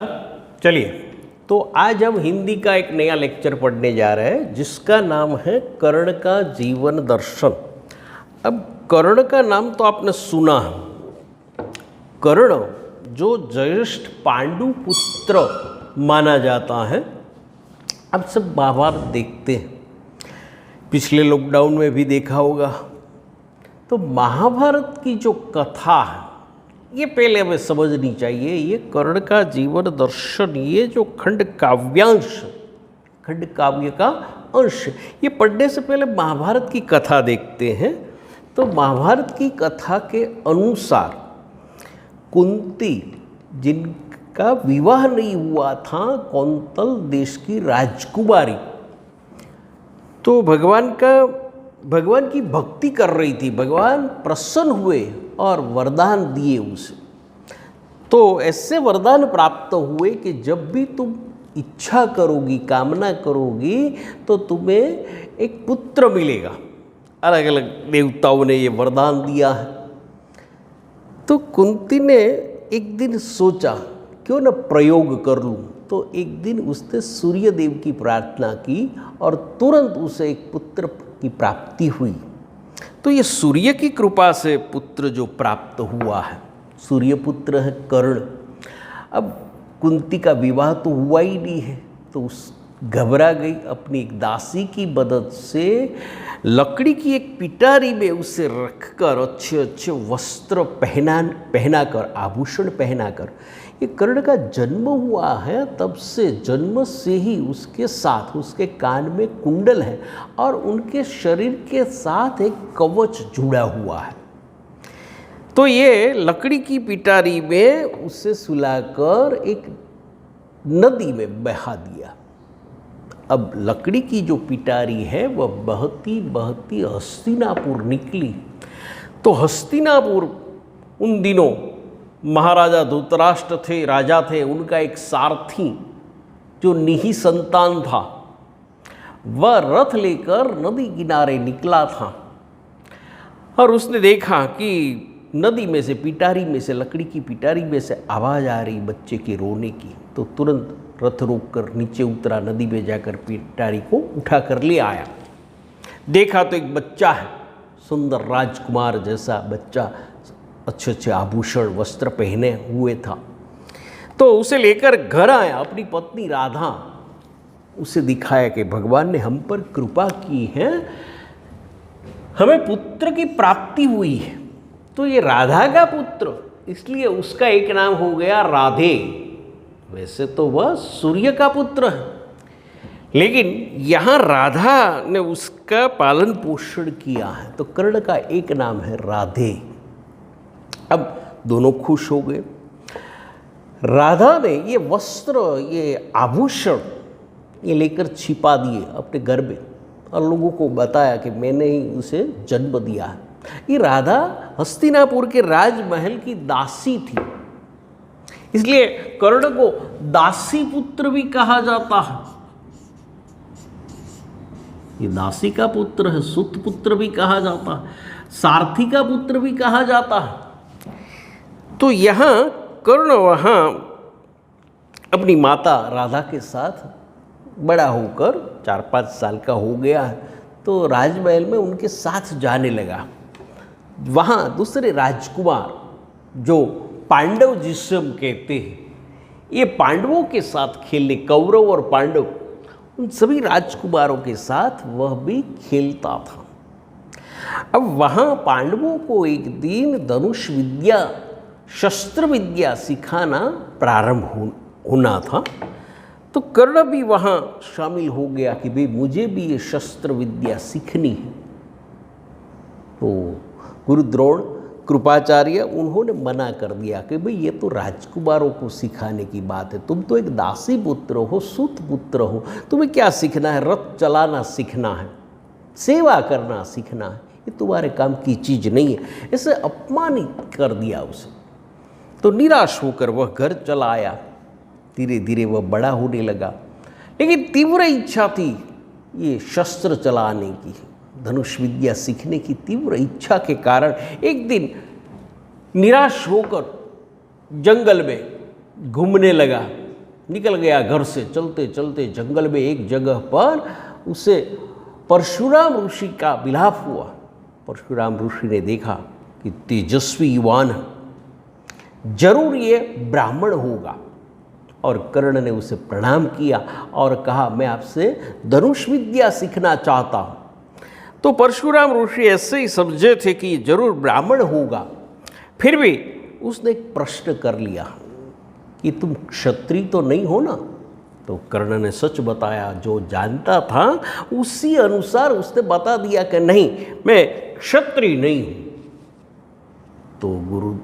चलिए, तो आज हम हिंदी का एक नया लेक्चर पढ़ने जा रहे हैं जिसका नाम है कर्ण का जीवन दर्शन। अब कर्ण का नाम तो आपने सुना है। कर्ण जो ज्येष्ठ पांडु पुत्र माना जाता है। अब सब महाभारत देखते हैं, पिछले लॉकडाउन में भी देखा होगा। तो महाभारत की जो कथा है ये पहले हमें समझनी चाहिए। ये कर्ण का जीवन दर्शन, ये जो खंड काव्यांश, खंड काव्य का अंश, ये पढ़ने से पहले महाभारत की कथा देखते हैं। तो महाभारत की कथा के अनुसार कुंती, जिनका विवाह नहीं हुआ था, कौंतल देश की राजकुमारी, तो भगवान की भक्ति कर रही थी। भगवान प्रसन्न हुए और वरदान दिए उसे। तो ऐसे वरदान प्राप्त हुए कि जब भी तुम इच्छा करोगी, कामना करोगी, तो तुम्हें एक पुत्र मिलेगा। अलग अलग देवताओं ने ये वरदान दिया है। तो कुंती ने एक दिन सोचा क्यों न प्रयोग कर लूँ। तो एक दिन उसने सूर्य देव की प्रार्थना की और तुरंत उसे एक पुत्र की प्राप्ति हुई। तो ये सूर्य की कृपा से पुत्र जो प्राप्त हुआ है, सूर्य पुत्र है कर्ण। अब कुंती का विवाह तो हुआ ही नहीं है, तो उस घबरा गई। अपनी एक दासी की मदद से लकड़ी की एक पिटारी में उसे रखकर अच्छे अच्छे वस्त्र पहनाकर, आभूषण पहनाकर, ये कर्ण का जन्म हुआ है। तब से जन्म से ही उसके साथ, उसके कान में कुंडल है और उनके शरीर के साथ एक कवच जुड़ा हुआ है। तो ये लकड़ी की पिटारी में उसे सुलाकर एक नदी में बहा दिया। अब लकड़ी की जो पिटारी है वह बहती बहती हस्तिनापुर निकली। तो हस्तिनापुर उन दिनों महाराजा धृतराष्ट्र थे, राजा थे। उनका एक सारथी जो निहि संतान था, वह रथ लेकर नदी किनारे निकला था और उसने देखा कि नदी में से, पिटारी में से, लकड़ी की पिटारी में से आवाज़ आ रही बच्चे के रोने की। तो तुरंत रथ रोककर नीचे उतरा, नदी में जाकर पिटारी को उठा कर ले आया। देखा तो एक बच्चा है, सुंदर राजकुमार जैसा बच्चा, अच्छे अच्छे आभूषण वस्त्र पहने हुए था। तो उसे लेकर घर आया। अपनी पत्नी राधा उसे दिखाया कि भगवान ने हम पर कृपा की है, हमें पुत्र की प्राप्ति हुई है। तो ये राधा का पुत्र, इसलिए उसका एक नाम हो गया राधे। वैसे तो वह सूर्य का पुत्र है, लेकिन यहाँ राधा ने उसका पालन पोषण किया है, तो कर्ण का एक नाम है राधे। अब दोनों खुश हो गए। राधा ने ये वस्त्र, ये आभूषण ये लेकर छिपा दिए अपने घर में और लोगों को बताया कि मैंने ही उसे जन्म दिया है। ये राधा हस्तिनापुर के राजमहल की दासी थी, इसलिए कर्ण को दासी पुत्र भी कहा जाता है। ये दासी का पुत्र है, सुत पुत्र भी कहा जाता है, सारथी का पुत्र भी कहा जाता है। तो यहाँ कर्ण वहाँ अपनी माता राधा के साथ बड़ा होकर 4-5 साल का हो गया है, तो राजमहल में उनके साथ जाने लगा। वहाँ दूसरे राजकुमार जो पांडव जिसे हम कहते हैं, ये पांडवों के साथ खेलने, कौरव और पांडव, उन सभी राजकुमारों के साथ वह भी खेलता था। अब वहाँ पांडवों को एक दिन धनुष विद्या, शस्त्र विद्या सिखाना प्रारंभ होना था। तो कर्ण भी वहाँ शामिल हो गया कि भाई मुझे भी ये शस्त्र विद्या सीखनी है। तो गुरु द्रोण, कृपाचार्य, उन्होंने मना कर दिया कि भाई ये तो राजकुमारों को सिखाने की बात है, तुम तो एक दासी पुत्र हो, सूत पुत्र हो, तुम्हें क्या सीखना है? रथ चलाना सीखना है, सेवा करना सीखना है, ये तुम्हारे काम की चीज़ नहीं है। ऐसे अपमानित कर दिया उसे। तो निराश होकर वह घर चला आया। धीरे धीरे वह बड़ा होने लगा, लेकिन तीव्र इच्छा थी ये शस्त्र चलाने की, धनुष विद्या सीखने की तीव्र इच्छा के कारण एक दिन निराश होकर जंगल में घूमने लगा। निकल गया घर से। चलते चलते जंगल में एक जगह पर उसे परशुराम ऋषि का विलाप हुआ। परशुराम ऋषि ने देखा कि तेजस्वी युवान है, जरूर ये ब्राह्मण होगा। और कर्ण ने उसे प्रणाम किया और कहा, मैं आपसे धनुष विद्या सीखना चाहता हूँ। तो परशुराम ऋषि ऐसे ही समझे थे कि जरूर ब्राह्मण होगा, फिर भी उसने एक प्रश्न कर लिया कि तुम क्षत्रिय तो नहीं हो ना? तो कर्ण ने सच बताया, जो जानता था उसी अनुसार उसने बता दिया कि नहीं, मैं क्षत्रिय नहीं हूँ। तो गुरु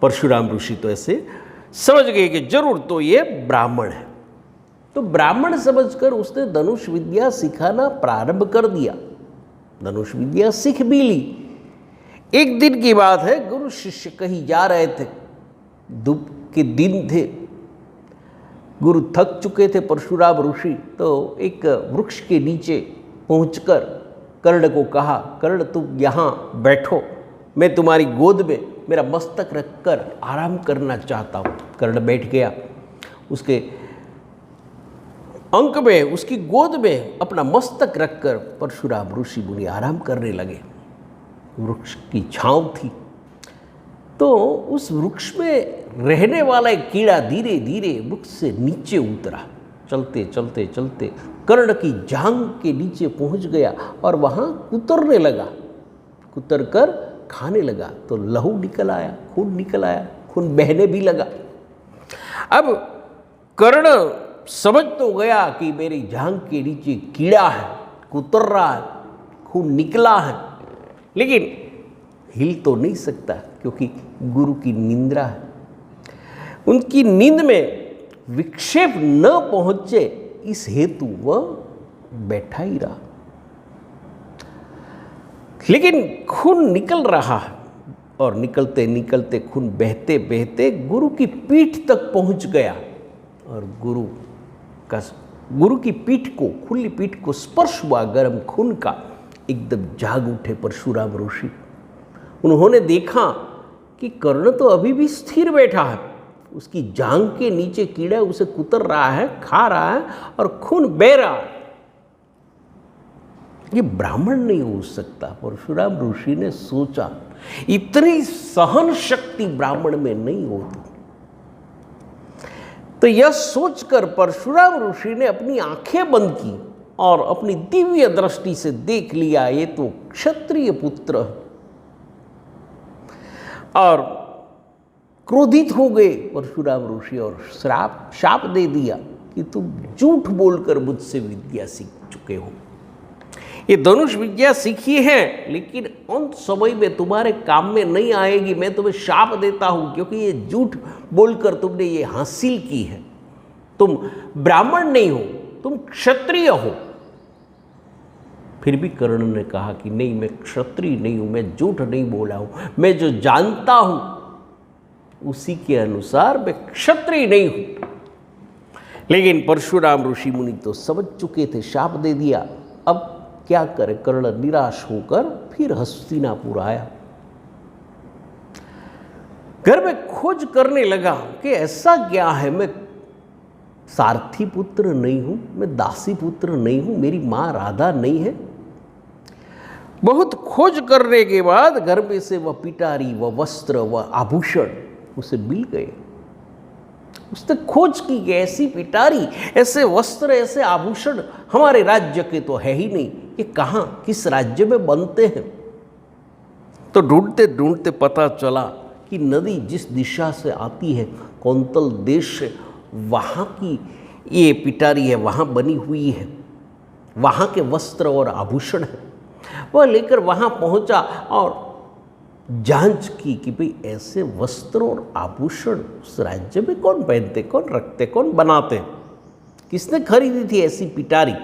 परशुराम ऋषि तो ऐसे समझ गए कि जरूर तो ये ब्राह्मण है। तो ब्राह्मण समझकर उसने धनुष विद्या सिखाना प्रारंभ कर दिया। धनुष विद्या सीख भी ली। एक दिन की बात है, गुरु शिष्य कहीं जा रहे थे, धूप के दिन थे, गुरु थक चुके थे परशुराम ऋषि। तो एक वृक्ष के नीचे पहुंचकर कर्ण को कहा, कर्ण तुम यहाँ बैठो, मैं तुम्हारी गोद में मेरा मस्तक रखकर आराम करना चाहता हूँ। कर्ण बैठ गया, उसके अंक में, उसकी गोद में अपना मस्तक रखकर परशुराम ऋषि मुनि आराम करने लगे। वृक्ष की छांव थी। तो उस वृक्ष में रहने वाला एक कीड़ा धीरे धीरे वृक्ष से नीचे उतरा। चलते चलते चलते कर्ण की जांघ के नीचे पहुंच गया और वहाँ कुतरने लगा। कुतर कर खाने लगा तो लहू निकल आया, खून निकल आया, खून बहने भी लगा। अब कर्ण समझ तो गया कि मेरी जांघ के नीचे कीड़ा है, कुतर रहा है, खून निकला है, लेकिन हिल तो नहीं सकता क्योंकि गुरु की निंद्रा है। उनकी नींद में विक्षेप न पहुंचे इस हेतु वह बैठा ही रहा। लेकिन खून निकल रहा है और निकलते निकलते खून बहते बहते गुरु की पीठ तक पहुंच गया और गुरु की पीठ को, खुली पीठ को स्पर्श हुआ गर्म खून का। एकदम जाग उठे परशुराम ऋषि। उन्होंने देखा कि कर्ण तो अभी भी स्थिर बैठा है, उसकी जांघ के नीचे कीड़ा उसे कुतर रहा है, खा रहा है और खून बह रहा है। ये ब्राह्मण नहीं हो सकता। परशुराम ऋषि ने सोचा, इतनी सहन शक्ति ब्राह्मण में नहीं होती। तो यह सोचकर परशुराम ऋषि ने अपनी आंखें बंद की और अपनी दिव्य दृष्टि से देख लिया, ये तो क्षत्रिय पुत्र है। और क्रोधित हो गए परशुराम ऋषि और शाप दे दिया कि तुम झूठ बोलकर मुझसे विद्या सीख चुके हो। ये धनुष विद्या सीखी है लेकिन अंत समय में तुम्हारे काम में नहीं आएगी। मैं तुम्हें शाप देता हूं क्योंकि ये झूठ बोलकर तुमने ये हासिल की है। तुम ब्राह्मण नहीं हो, तुम क्षत्रिय हो। फिर भी कर्ण ने कहा कि नहीं, मैं क्षत्रिय नहीं हूं, मैं झूठ नहीं बोला हूं, मैं जो जानता हूं उसी के अनुसार मैं क्षत्रिय नहीं हूं। लेकिन परशुराम ऋषि मुनि तो समझ चुके थे, शाप दे दिया। अब क्या करे? कर्ण निराश होकर फिर हस्तिनापुर आया। घर में खोज करने लगा कि ऐसा क्या है, मैं सारथी पुत्र नहीं हूं, मैं दासी पुत्र नहीं हूं, मेरी मां राधा नहीं है। बहुत खोज करने के बाद घर में से वह पिटारी, वह वस्त्र, वह आभूषण उसे मिल गए। उसने खोज की कि ऐसी पिटारी, ऐसे वस्त्र, ऐसे आभूषण हमारे राज्य के तो है ही नहीं, ये कहाँ, किस राज्य में बनते हैं। तो ढूंढते ढूंढते पता चला कि नदी जिस दिशा से आती है, कौंतल देश से, वहाँ की ये पिटारी है, वहाँ बनी हुई है, वहाँ के वस्त्र और आभूषण है। वह लेकर वहाँ पहुँचा और जांच की कि भाई ऐसे वस्त्र और आभूषण उस राज्य में कौन पहनते, कौन रखते, कौन बनाते, किसने खरीदी थी ऐसी पिटारी।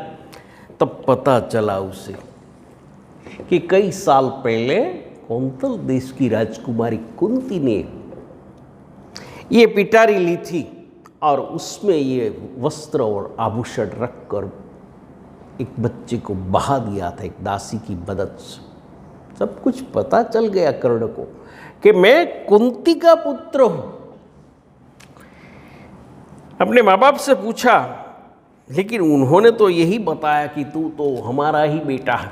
तब पता चला उसे कि कई साल पहले कौंतल देश की राजकुमारी कुंती ने ये पिटारी ली थी और उसमें ये वस्त्र और आभूषण रखकर एक बच्चे को बहा दिया था, एक दासी की मदद से। सब कुछ पता चल गया कर्ण को कि मैं कुंती का पुत्र हूं। अपने माँ बाप से पूछा, लेकिन उन्होंने तो यही बताया कि तू तो हमारा ही बेटा है।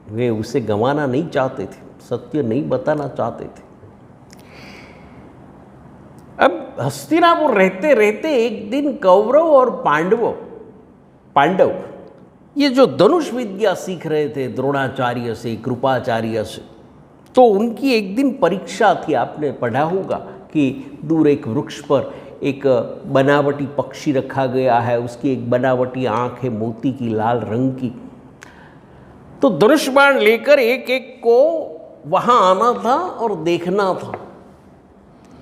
वे उसे गंवाना नहीं चाहते थे, सत्य नहीं बताना चाहते थे। अब हस्तिनापुर रहते रहते एक दिन कौरव और पांडव ये जो धनुष विद्या सीख रहे थे द्रोणाचार्य से, कृपाचार्य से, तो उनकी एक दिन परीक्षा थी। आपने पढ़ा होगा कि दूर एक वृक्ष पर एक बनावटी पक्षी रखा गया है, उसकी एक बनावटी आंख है मोती की, लाल रंग की। तो धनुष बाण लेकर एक एक को वहां आना था और देखना था।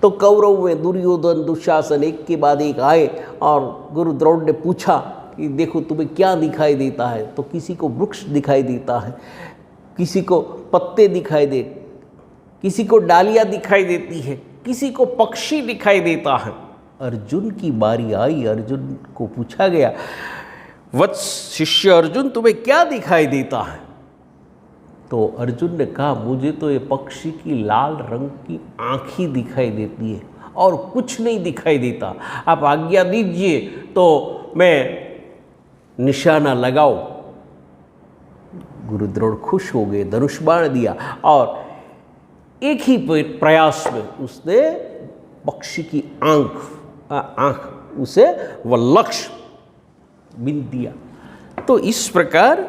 तो कौरव में दुर्योधन, दुशासन एक के बाद एक आए और गुरु द्रोण ने पूछा कि देखो तुम्हें क्या दिखाई देता है? तो किसी को वृक्ष दिखाई देता है, किसी को पत्ते दिखाई दे, किसी को डालियां दिखाई देती है, किसी को पक्षी दिखाई देता है। अर्जुन की बारी आई। अर्जुन को पूछा गया, वत्स शिष्य अर्जुन तुम्हें क्या दिखाई देता है? तो अर्जुन ने कहा, मुझे तो ये पक्षी की लाल रंग की आँख ही दिखाई देती है और कुछ नहीं दिखाई देता। आप आज्ञा दीजिए तो मैं निशाना लगाओ। गुरु द्रोण खुश हो गए, धनुष बाण दिया और एक ही प्रयास में उसने पक्षी की आँख उसे वह लक्ष्य बिन दिया। तो इस प्रकार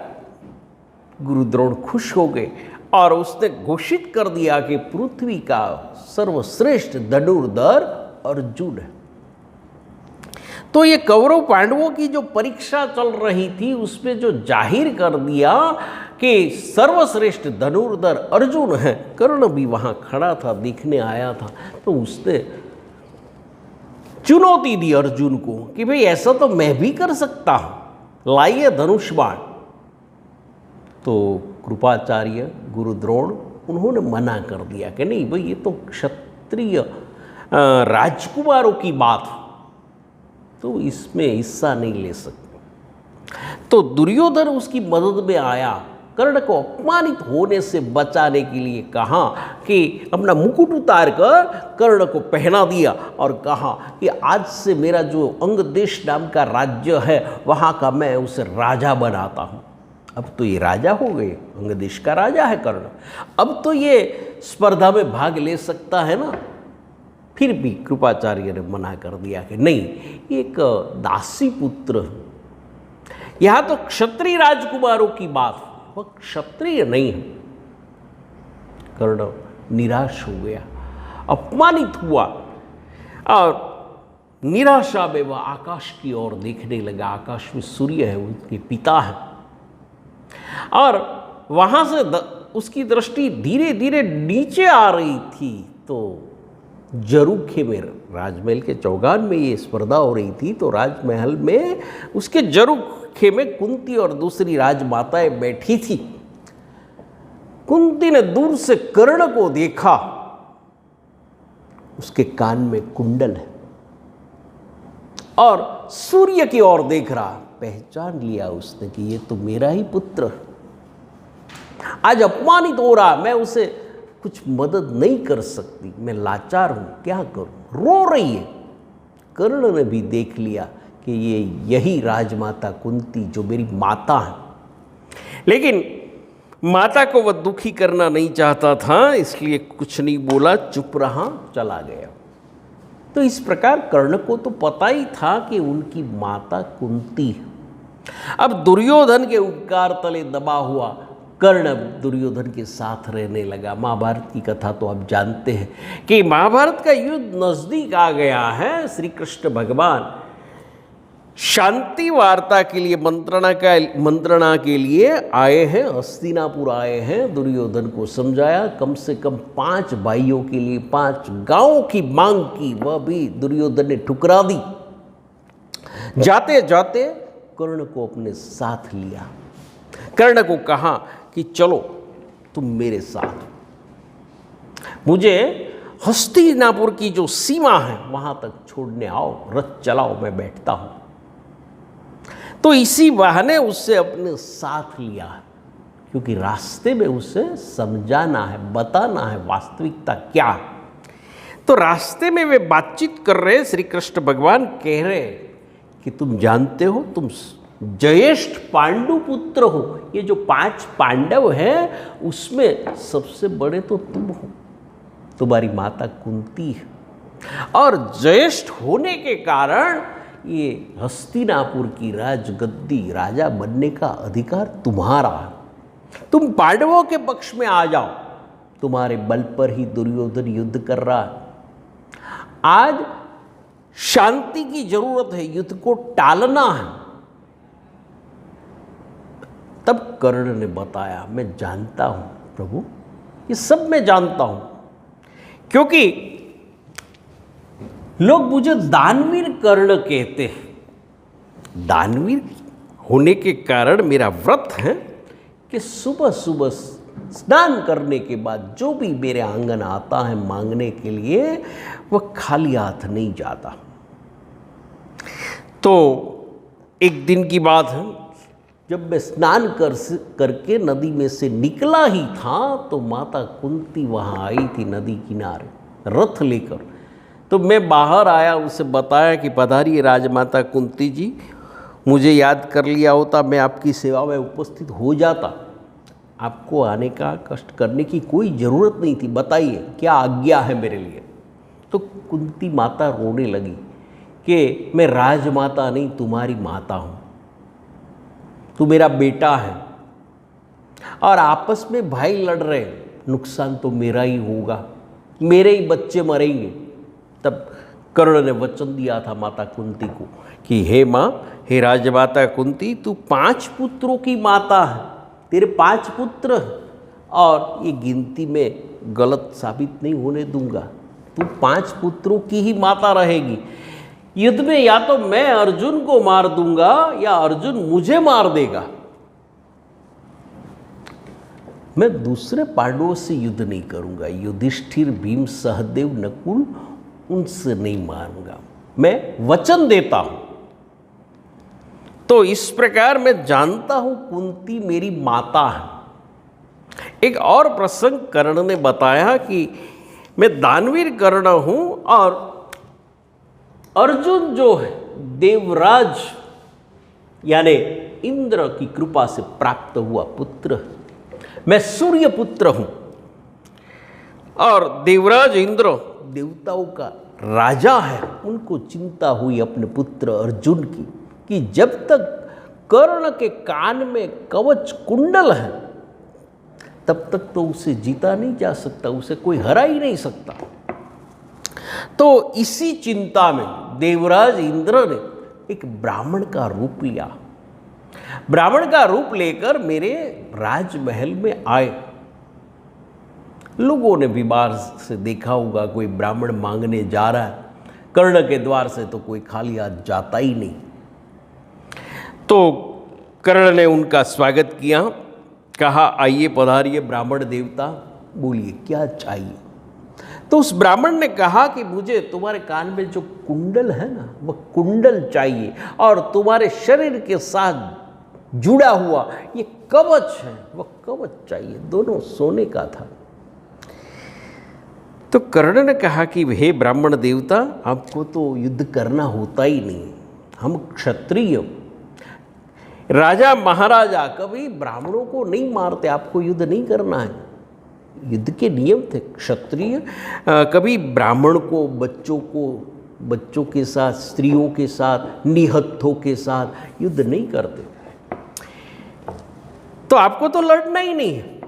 गुरु द्रोण खुश हो गए और उसने घोषित कर दिया कि पृथ्वी का सर्वश्रेष्ठ धनुर्धर अर्जुन है। तो ये कौरव पांडवों की जो परीक्षा चल रही थी उसमें जो जाहिर कर दिया कि सर्वश्रेष्ठ धनुर्धर अर्जुन है, कर्ण भी वहां खड़ा था, देखने आया था। तो उसने चुनौती दी अर्जुन को कि भाई ऐसा तो मैं भी कर सकता हूं, लाइए धनुष बाण। तो कृपाचार्य गुरु द्रोण उन्होंने मना कर दिया कि नहीं भाई, ये तो क्षत्रिय राजकुमारों की बात, तो इसमें हिस्सा नहीं ले सकते। तो दुर्योधन उसकी मदद में आया, कर्ण को अपमानित होने से बचाने के लिए कहा कि अपना मुकुट उतार कर कर्ण को पहना दिया और कहा कि आज से मेरा जो अंग देश नाम का राज्य है वहाँ का मैं उसे राजा बनाता हूँ। अब तो ये राजा हो गए, अंग देश का राजा है कर्ण, अब तो ये स्पर्धा में भाग ले सकता है ना। फिर भी कृपाचार्य ने मना कर दिया कि नहीं, एक दासी पुत्र, यहाँ तो क्षत्रिय राजकुमारों की बात, वह क्षत्रिय नहीं है। कर्ण निराश हो गया, अपमानित हुआ और निराशा में वह आकाश की ओर देखने लगा। आकाश में सूर्य है, उनके पिता है, और वहां से उसकी दृष्टि धीरे धीरे नीचे आ रही थी। तो जरूखे में, राजमहल के चौगान में ये स्पर्धा हो रही थी, तो राजमहल में उसके जरूखे में कुंती और दूसरी राजमाताएं बैठी थी। कुंती ने दूर से कर्ण को देखा, उसके कान में कुंडल है और सूर्य की ओर देख रहा। पहचान लिया उसने कि ये तो मेरा ही पुत्र है, आज अपमानित हो रहा, मैं उसे कुछ मदद नहीं कर सकती, मैं लाचार हूं, क्या करूं, रो रही है। कर्ण ने भी देख लिया कि ये यही राजमाता कुंती जो मेरी माता है, लेकिन माता को वह दुखी करना नहीं चाहता था, इसलिए कुछ नहीं बोला, चुप रहा, चला गया। तो इस प्रकार कर्ण को तो पता ही था कि उनकी माता कुंती है। अब दुर्योधन के उपकार तले दबा हुआ कर्ण दुर्योधन के साथ रहने लगा। महाभारत की कथा तो आप जानते हैं कि महाभारत का युद्ध नजदीक आ गया है। श्री कृष्ण भगवान शांति वार्ता के लिए, मंत्रणा के लिए आए हैं, हस्तिनापुर आए हैं। दुर्योधन को समझाया, कम से कम 5 भाइयों के लिए 5 गांवों की मांग की, वह भी दुर्योधन ने ठुकरा दी। जाते जाते कर्ण को अपने साथ लिया, कर्ण को कहा कि चलो तुम मेरे साथ, मुझे हस्तिनापुर की जो सीमा है वहां तक छोड़ने आओ, रथ चलाओ, मैं बैठता हूं। तो इसी बहाने उससे अपने साथ लिया, क्योंकि रास्ते में उसे समझाना है, बताना है वास्तविकता क्या है। तो रास्ते में वे बातचीत कर रहे, श्री कृष्ण भगवान कह रहे कि तुम जानते हो तुम ज्येष्ठ पांडु पुत्र हो। ये जो 5 पांडव हैं उसमें सबसे बड़े तो तुम हो, तुम्हारी माता कुंती है, और ज्येष्ठ होने के कारण ये हस्तिनापुर की राजगद्दी, राजा बनने का अधिकार तुम्हारा है। तुम पांडवों के पक्ष में आ जाओ, तुम्हारे बल पर ही दुर्योधन युद्ध कर रहा है। आज शांति की जरूरत है, युद्ध को टालना है। तब कर्ण ने बताया, मैं जानता हूं प्रभु, ये सब मैं जानता हूं, क्योंकि लोग मुझे दानवीर कर्ण कहते हैं। दानवीर होने के कारण मेरा व्रत है कि सुबह सुबह स्नान करने के बाद जो भी मेरे आंगन आता है मांगने के लिए, वह खाली हाथ नहीं जाता। तो एक दिन की बात है, जब मैं स्नान करके नदी में से निकला ही था तो माता कुंती वहाँ आई थी नदी किनारे रथ लेकर। तो मैं बाहर आया, उसे बताया कि पधारिए राजमाता कुंती जी, मुझे याद कर लिया होता मैं आपकी सेवा में उपस्थित हो जाता, आपको आने का कष्ट करने की कोई ज़रूरत नहीं थी, बताइए क्या आज्ञा है मेरे लिए। तो कुंती माता रोने लगी कि मैं राजमाता नहीं, तुम्हारी माता हूँ, तू मेरा बेटा है, और आपस में भाई लड़ रहे, नुकसान तो मेरा ही होगा, मेरे ही बच्चे मरेंगे। तब कर्ण ने वचन दिया था माता कुंती को कि हे माँ, हे राजमाता कुंती, तू 5 पुत्रों की माता है, तेरे 5 पुत्र हैं, और ये गिनती में गलत साबित नहीं होने दूंगा, तू 5 पुत्रों की ही माता रहेगी। युद्ध में या तो मैं अर्जुन को मार दूंगा या अर्जुन मुझे मार देगा, मैं दूसरे पांडवों से युद्ध नहीं करूंगा, युधिष्ठिर, भीम, सहदेव, नकुल, उनसे नहीं मारूंगा, मैं वचन देता हूं। तो इस प्रकार मैं जानता हूं कुंती मेरी माता है। एक और प्रसंग कर्ण ने बताया कि मैं दानवीर कर्ण हूं और अर्जुन जो है देवराज यानी इंद्र की कृपा से प्राप्त हुआ पुत्र है, मैं सूर्य पुत्र हूं, और देवराज इंद्र देवताओं का राजा है। उनको चिंता हुई अपने पुत्र अर्जुन की कि जब तक कर्ण के कान में कवच कुंडल है तब तक तो उसे जीता नहीं जा सकता, उसे कोई हरा ही नहीं सकता। तो इसी चिंता में देवराज इंद्र ने एक ब्राह्मण का रूप लिया। ब्राह्मण का रूप लेकर मेरे राजमहल में आए। लोगों ने भी बाहर से देखा होगा, कोई ब्राह्मण मांगने जा रहा है, कर्ण के द्वार से तो कोई खाली हाथ जाता ही नहीं। तो कर्ण ने उनका स्वागत किया, कहा आइए पधारिए ब्राह्मण देवता, बोलिए क्या चाहिए। तो उस ब्राह्मण ने कहा कि मुझे तुम्हारे कान में जो कुंडल है ना, वह कुंडल चाहिए, और तुम्हारे शरीर के साथ जुड़ा हुआ ये कवच है, वह कवच चाहिए, दोनों सोने का था। तो कर्ण ने कहा कि हे ब्राह्मण देवता, आपको तो युद्ध करना होता ही नहीं, हम क्षत्रिय, राजा महाराजा कभी ब्राह्मणों को नहीं मारते, आपको युद्ध नहीं करना है, युद्ध के नियम थे। क्षत्रिय कभी ब्राह्मण को, बच्चों के साथ, स्त्रियों के साथ, निहत्थों के साथ युद्ध नहीं करते। तो आपको तो लड़ना ही नहीं है,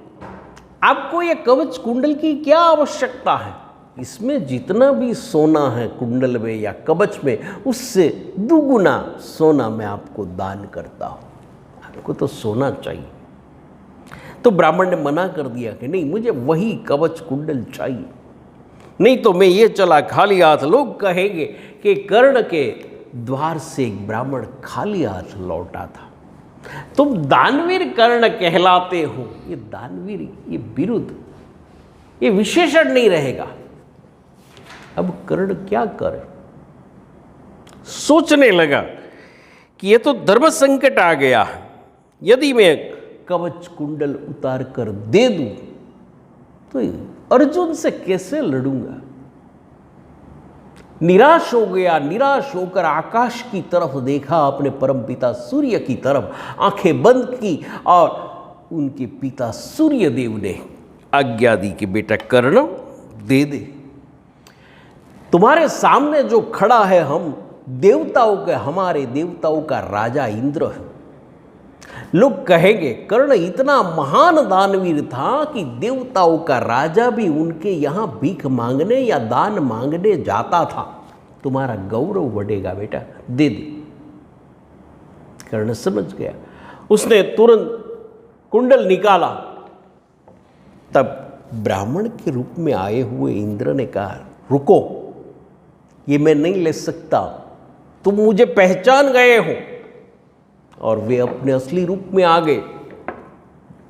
आपको ये कवच कुंडल की क्या आवश्यकता है, इसमें जितना भी सोना है कुंडल में या कवच में, उससे दुगुना सोना मैं आपको दान करता हूं, आपको तो सोना चाहिए। तो ब्राह्मण ने मना कर दिया कि नहीं, मुझे वही कवच कुंडल चाहिए, नहीं तो मैं ये चला खाली हाथ। लोग कहेंगे कि कर्ण के द्वार से एक ब्राह्मण खाली हाथ लौटा था, तुम दानवीर कर्ण कहलाते हो। ये दानवीर, ये बिरुद, ये विशेषण नहीं रहेगा। अब कर्ण क्या करे, सोचने लगा कि ये तो धर्म संकट आ गया है, यदि मैं कवच कुंडल उतार कर दे दूं तो अर्जुन से कैसे लड़ूंगा। निराश हो गया। निराश होकर आकाश की तरफ देखा, अपने परमपिता सूर्य की तरफ आंखें बंद की और उनके पिता सूर्यदेव ने आज्ञा दी कि बेटा कर्ण दे दे। तुम्हारे सामने जो खड़ा है हम देवताओं के, हमारे देवताओं का राजा इंद्र है। लोग कहेंगे कर्ण इतना महान दानवीर था कि देवताओं का राजा भी उनके यहाँ भीख मांगने या दान मांगने जाता था। तुम्हारा गौरव बढ़ेगा बेटा, दे दे। कर्ण समझ गया। उसने तुरंत कुंडल निकाला। तब ब्राह्मण के रूप में आए हुए इंद्र ने कहा, रुको, ये मैं नहीं ले सकता, तुम मुझे पहचान गए हो। और वे अपने असली रूप में आ गए,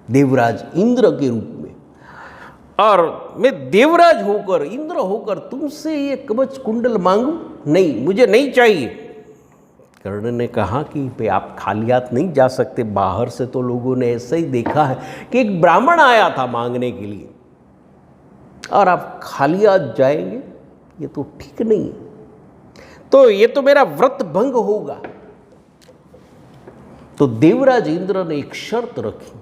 देवराज इंद्र के रूप में। और मैं देवराज होकर, इंद्र होकर तुमसे ये कवच कुंडल मांगू? नहीं, मुझे नहीं चाहिए। कर्ण ने कहा कि भाई आप खाली हाथ नहीं जा सकते। बाहर से तो लोगों ने ऐसा ही देखा है कि एक ब्राह्मण आया था मांगने के लिए, और आप खाली हाथ जाएंगे, ये तो ठीक नहीं है। तो ये तो मेरा व्रत भंग होगा। तो देवराज इंद्र ने एक शर्त रखी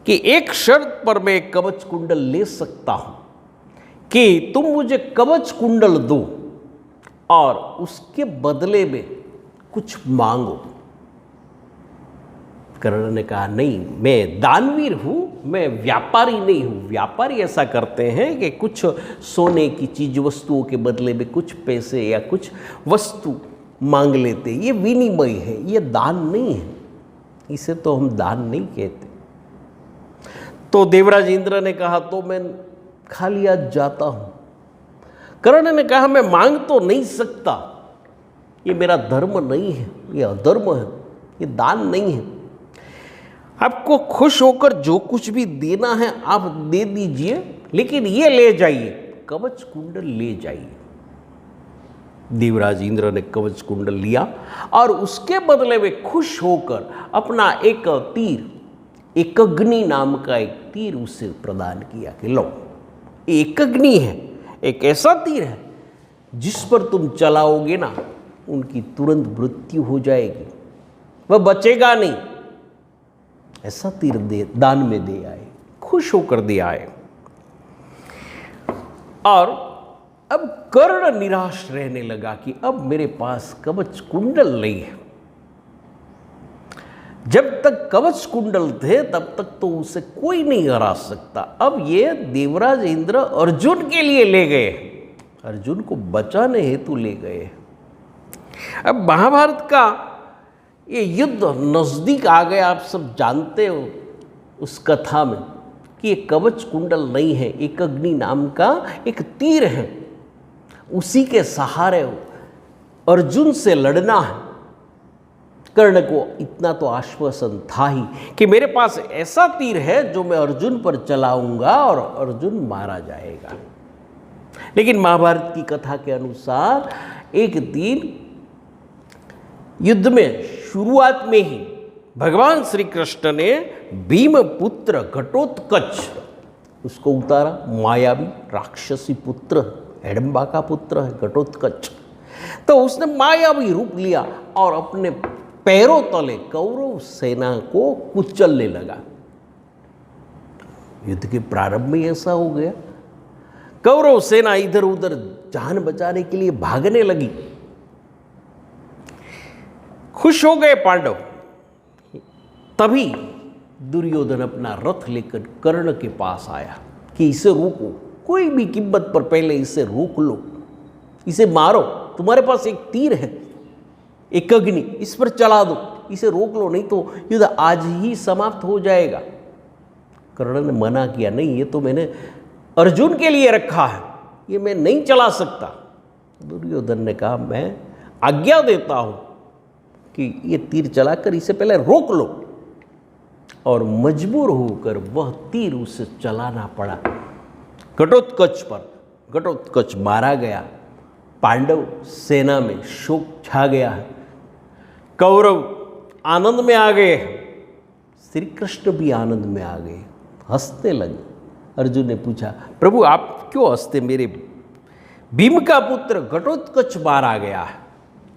कि एक शर्त पर मैं एक कवच कुंडल ले सकता हूं कि तुम मुझे कवच कुंडल दो और उसके बदले में कुछ मांगो। कर्ण ने कहा, नहीं, मैं दानवीर हूं, मैं व्यापारी नहीं हूं। व्यापारी ऐसा करते हैं कि कुछ सोने की चीज वस्तुओं के बदले में कुछ पैसे या कुछ वस्तु मांग लेते। ये विनिमय है, ये दान नहीं है। इसे तो हम दान नहीं कहते। तो देवराज इंद्र ने कहा, तो मैं खाली हाथ जाता हूं। कर्ण ने कहा, मैं मांग तो नहीं सकता, ये मेरा धर्म नहीं है, ये अधर्म है, ये दान नहीं है। आपको खुश होकर जो कुछ भी देना है आप दे दीजिए, लेकिन ये ले जाइए, कवच कुंडल ले जाइए। देवराज इंद्र ने कवच कुंडल लिया और उसके बदले में खुश होकर अपना एक तीर, एकग्नि नाम का एक तीर उसे प्रदान किया कि लो, एकग्नि है, एक ऐसा तीर है जिस पर तुम चलाओगे ना, उनकी तुरंत मृत्यु हो जाएगी, वह बचेगा नहीं। ऐसा तीर दे, दान में दे आए, खुश होकर दे आए। और अब कर्ण निराश रहने लगा कि अब मेरे पास कवच कुंडल नहीं है। जब तक कवच कुंडल थे तब तक तो उसे कोई नहीं हरा सकता। अब ये देवराज इंद्र अर्जुन के लिए ले गए, अर्जुन को बचाने हेतु ले गए। अब महाभारत का ये युद्ध नजदीक आ गया। आप सब जानते हो उस कथा में कि ये कवच कुंडल नहीं है, एक अग्नि नाम का एक तीर है, उसी के सहारे अर्जुन से लड़ना है। कर्ण को इतना तो आश्वासन था ही कि मेरे पास ऐसा तीर है जो मैं अर्जुन पर चलाऊंगा और अर्जुन मारा जाएगा। लेकिन महाभारत की कथा के अनुसार एक दिन युद्ध में शुरुआत में ही भगवान श्री कृष्ण ने भीम पुत्र घटोत्कच उसको उतारा। मायावी राक्षसी पुत्र, हिडम्बा का पुत्र है घटोत्कच। तो उसने मायावी रूप लिया और अपने पैरों तले कौरव सेना को कुचलने लगा। युद्ध के प्रारंभ में ऐसा हो गया। कौरव सेना इधर उधर जान बचाने के लिए भागने लगी। खुश हो गए पांडव। तभी दुर्योधन अपना रथ लेकर कर्ण के पास आया कि इसे रोको, कोई भी कीमत पर पहले इसे रोक लो, इसे मारो। तुम्हारे पास एक तीर है, एक अग्नि, इस पर चला दो, इसे रोक लो, नहीं तो युद्ध आज ही समाप्त हो जाएगा। कर्ण ने मना किया, नहीं, ये तो मैंने अर्जुन के लिए रखा है, ये मैं नहीं चला सकता। दुर्योधन ने कहा, मैं आज्ञा देता हूं कि ये तीर चलाकर इसे पहले रोक लो। और मजबूर होकर वह तीर उसे चलाना पड़ा घटोत्कच पर। घटोत्कच मारा गया। पांडव सेना में शोक छा गया है। कौरव आनंद में आ गए, श्री कृष्ण भी आनंद में आ गए, हंसने लगे। अर्जुन ने पूछा, प्रभु आप क्यों हंसते, मेरे भीम का पुत्र घटोत्कच मारा गया है।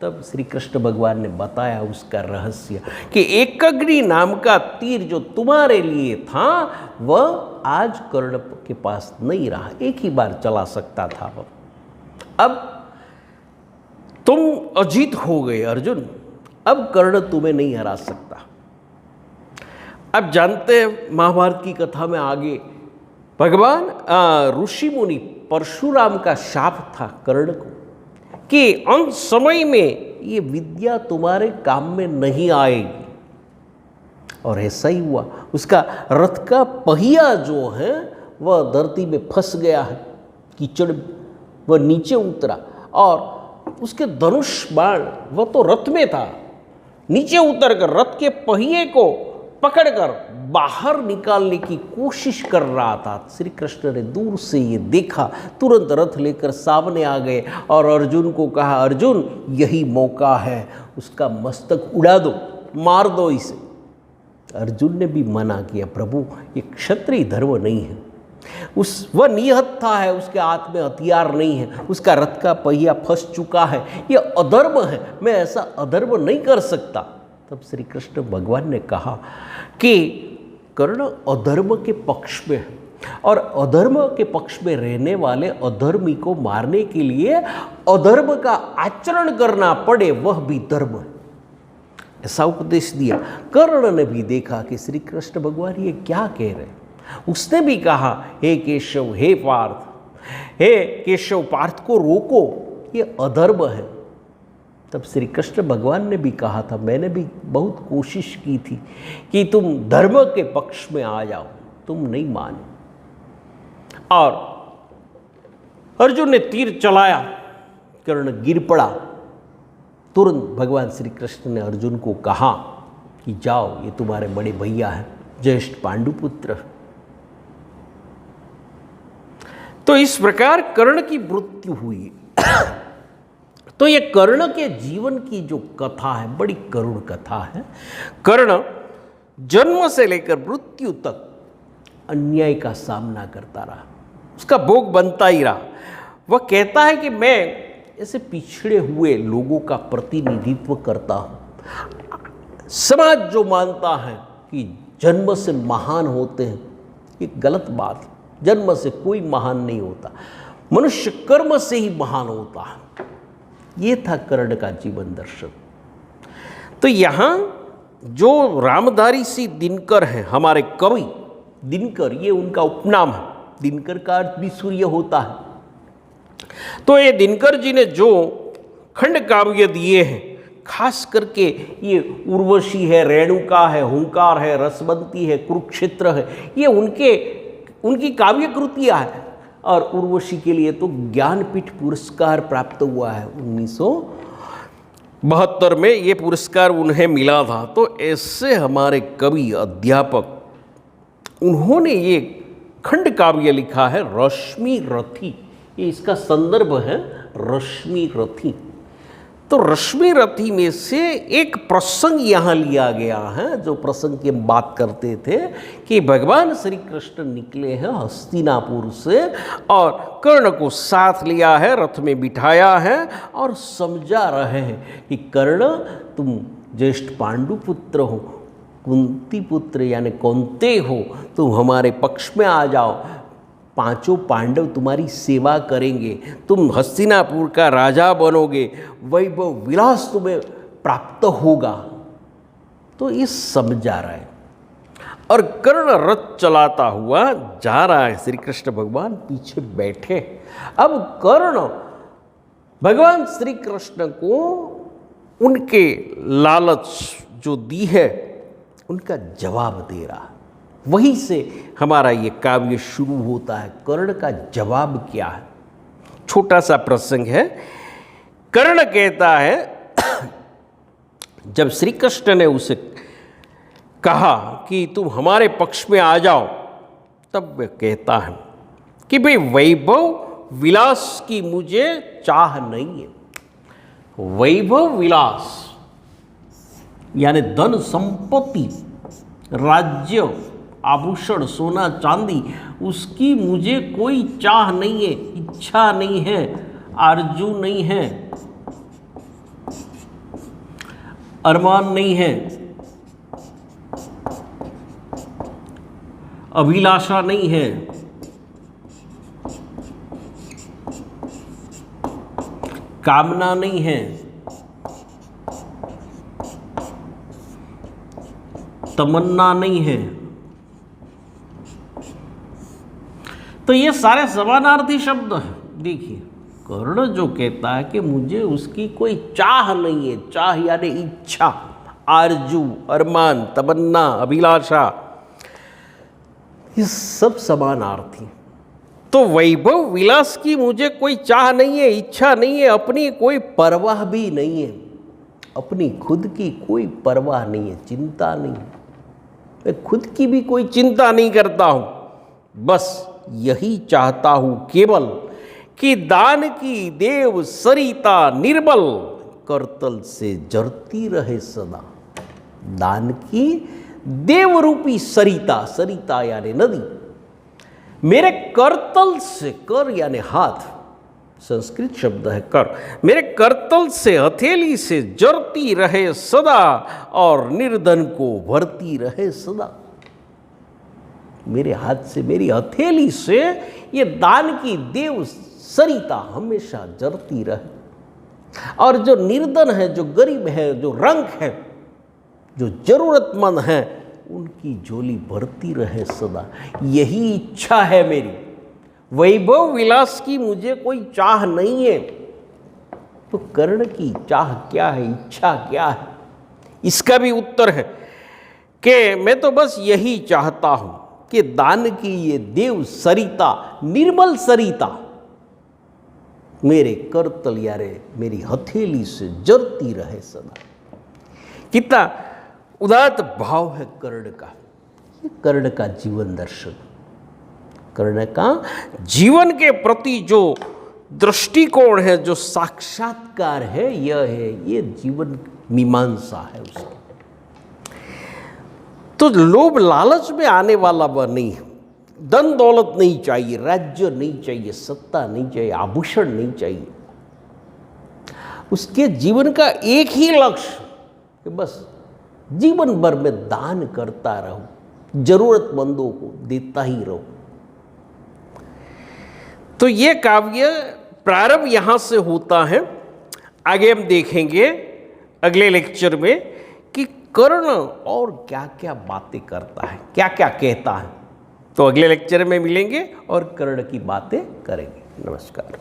तब श्री कृष्ण भगवान ने बताया उसका रहस्य कि एकग्नि नाम का तीर जो तुम्हारे लिए था वह आज कर्ण के पास नहीं रहा, एक ही बार चला सकता था वह। अब तुम अजीत हो गए अर्जुन, अब कर्ण तुम्हें नहीं हरा सकता। अब जानते हैं महाभारत की कथा में आगे भगवान ऋषि मुनि परशुराम का शाप था कर्ण को कि अंत समय में ये विद्या तुम्हारे काम में नहीं आएगी, और ऐसा ही हुआ। उसका रथ का पहिया जो है वह धरती में फंस गया है, कीचड़ वह नीचे उतरा, और उसके धनुष बाण वह तो रथ में था, नीचे उतरकर रथ के पहिए को पकड़कर बाहर निकालने की कोशिश कर रहा था। श्री कृष्ण ने दूर से ये देखा, तुरंत रथ लेकर सामने आ गए और अर्जुन को कहा, अर्जुन यही मौका है, उसका मस्तक उड़ा दो, मार दो इसे। अर्जुन ने भी मना किया, प्रभु ये क्षत्रिय धर्म नहीं है, वह निहत्था है, उसके हाथ में हथियार नहीं है, उसका रथ का पहिया फंस चुका है, ये अधर्म है, मैं ऐसा अधर्म नहीं कर सकता। तब श्री कृष्ण भगवान ने कहा कि कर्ण अधर्म के पक्ष में है, और अधर्म के पक्ष में रहने वाले अधर्मी को मारने के लिए अधर्म का आचरण करना पड़े वह भी धर्म है, ऐसा उपदेश दिया। कर्ण ने भी देखा कि श्री कृष्ण भगवान ये क्या कह रहे हैं, उसने भी कहा, हे केशव, हे पार्थ, हे केशव पार्थ को रोको, ये अधर्म है। तब श्री कृष्ण भगवान ने भी कहा था, मैंने भी बहुत कोशिश की थी कि तुम धर्म के पक्ष में आ जाओ, तुम नहीं माने। और अर्जुन ने तीर चलाया, कर्ण गिर पड़ा। तुरंत भगवान श्री कृष्ण ने अर्जुन को कहा कि जाओ, ये तुम्हारे बड़े भैया हैं, ज्येष्ठ पांडुपुत्र। तो इस प्रकार कर्ण की मृत्यु हुई। तो ये कर्ण के जीवन की जो कथा है बड़ी करुण कथा है। कर्ण जन्म से लेकर मृत्यु तक अन्याय का सामना करता रहा, उसका भोग बनता ही रहा। वह कहता है कि मैं ऐसे पिछड़े हुए लोगों का प्रतिनिधित्व करता हूँ। समाज जो मानता है कि जन्म से महान होते हैं, ये गलत बात है। जन्म से कोई महान नहीं होता, मनुष्य कर्म से ही महान होता है। ये था कर्ण का जीवन दर्शन। तो यहाँ जो रामधारी सिंह दिनकर हैं, हमारे कवि दिनकर, ये उनका उपनाम है, दिनकर का अर्थ भी सूर्य होता है। तो ये दिनकर जी ने जो खंड काव्य दिए हैं, खास करके ये उर्वशी है, रेणुका है, हुंकार है, रसवंती है, कुरुक्षेत्र है, ये उनकी काव्य कृतियाँ हैं। और उर्वशी के लिए तो ज्ञानपीठ पुरस्कार प्राप्त हुआ है, 1972 में ये पुरस्कार उन्हें मिला था। तो ऐसे हमारे कवि अध्यापक, उन्होंने ये खंड काव्य लिखा है, रश्मि रथी, ये इसका संदर्भ है, रश्मि रथी। तो रश्मि रथी में से एक प्रसंग यहाँ लिया गया है, जो प्रसंग की हम बात करते थे कि भगवान श्री कृष्ण निकले हैं हस्तिनापुर से और कर्ण को साथ लिया है, रथ में बिठाया है और समझा रहे हैं कि कर्ण तुम ज्येष्ठ पांडुपुत्र हो, कुंती पुत्र यानी कौंते हो, तुम हमारे पक्ष में आ जाओ, पांचों पांडव तुम्हारी सेवा करेंगे, तुम हस्तिनापुर का राजा बनोगे, वैभव विलास तुम्हें प्राप्त होगा। तो ये समझा रहा है। और कर्ण रथ चलाता हुआ जा रहा है, श्री कृष्ण भगवान पीछे बैठे। अब कर्ण भगवान श्री कृष्ण को उनके लालच जो दी है उनका जवाब दे रहा है। वहीं से हमारा ये काव्य शुरू होता है। कर्ण का जवाब क्या है? छोटा सा प्रसंग है। कर्ण कहता है, जब श्री कृष्ण ने उसे कहा कि तुम हमारे पक्ष में आ जाओ, तब वह कहता है कि भाई वैभव विलास की मुझे चाह नहीं है। वैभव विलास यानी धन संपत्ति, राज्य, आभूषण, सोना चांदी, उसकी मुझे कोई चाह नहीं है, इच्छा नहीं है। आरजू नहीं है, अरमान नहीं है, अभिलाषा नहीं है, कामना नहीं है, तमन्ना नहीं है। तो ये सारे समानार्थी शब्द हैं। देखिए, कर्ण जो कहता है कि मुझे उसकी कोई चाह नहीं है, चाह यानी इच्छा, आरजू, अरमान, तमन्ना, अभिलाषा, ये सब समानार्थी। तो वैभव विलास की मुझे कोई चाह नहीं है, इच्छा नहीं है, अपनी कोई परवाह भी नहीं है, अपनी खुद की कोई परवाह नहीं है, चिंता नहीं है, मैं खुद की भी कोई चिंता नहीं करता हूं, बस यही चाहता हूं केवल कि दान की देव सरिता निर्बल करतल से जरती रहे सदा। दान की देव रूपी सरिता, सरिता यानी नदी, मेरे करतल से, कर यानी हाथ, संस्कृत शब्द है कर, मेरे करतल से, हथेली से जरती रहे सदा और निर्धन को भरती रहे सदा। मेरे हाथ से, मेरी हथेली से ये दान की देव सरिता हमेशा जरती रहे, और जो निर्धन है, जो गरीब है, जो रंक है, जो जरूरतमंद है, उनकी झोली भरती रहे सदा। यही इच्छा है मेरी। वैभव विलास की मुझे कोई चाह नहीं है। तो कर्ण की चाह क्या है, इच्छा क्या है? इसका भी उत्तर है कि मैं तो बस यही चाहता हूं कि दान की ये देव सरिता, निर्मल सरिता, मेरे करतल यारे मेरी हथेली से जरती रहे सदा। कितना उदात्त भाव है कर्ण का। ये कर्ण का जीवन दर्शन, कर्ण का जीवन के प्रति जो दृष्टिकोण है, जो साक्षात्कार है, यह है, ये जीवन मीमांसा है उसकी। तो लोभ लालच में आने वाला वह नहीं है। धन दौलत नहीं चाहिए, राज्य नहीं चाहिए, सत्ता नहीं चाहिए, आभूषण नहीं चाहिए। उसके जीवन का एक ही लक्ष्य कि बस जीवन भर में दान करता रहूं, जरूरतमंदों को देता ही रहूं। तो ये काव्य प्रारंभ यहां से होता है। आगे हम देखेंगे अगले लेक्चर में कि कर्ण और क्या क्या बातें करता है, क्या क्या कहता है। तो अगले लेक्चर में मिलेंगे और कर्ण की बातें करेंगे। नमस्कार।